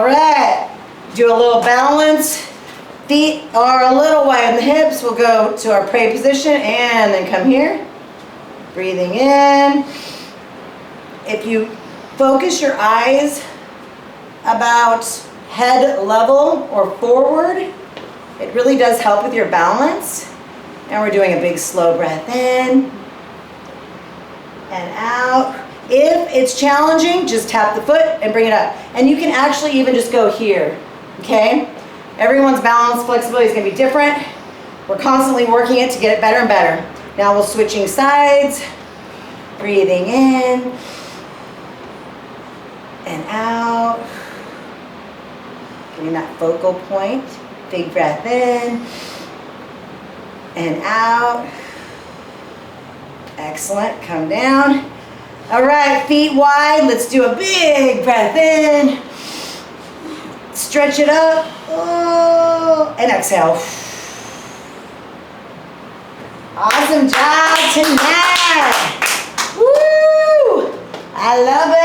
All right, do a little balance. Feet are a little wide on the hips. We'll go to our pray position and then come here. Breathing in. If you focus your eyes about head level or forward, it really does help with your balance. And we're doing a big slow breath in and out. If it's challenging, just tap the foot and bring it up. And you can actually even just go here, okay? Everyone's balance flexibility is going to be different. We're constantly working it to get it better and better. Now we're switching sides, breathing in and out. Getting that focal point. Big breath in and out. Excellent. Come down. All right, feet wide. Let's do a big breath in. Stretch it up. Oh, and exhale. Awesome job tonight. Woo! I love it.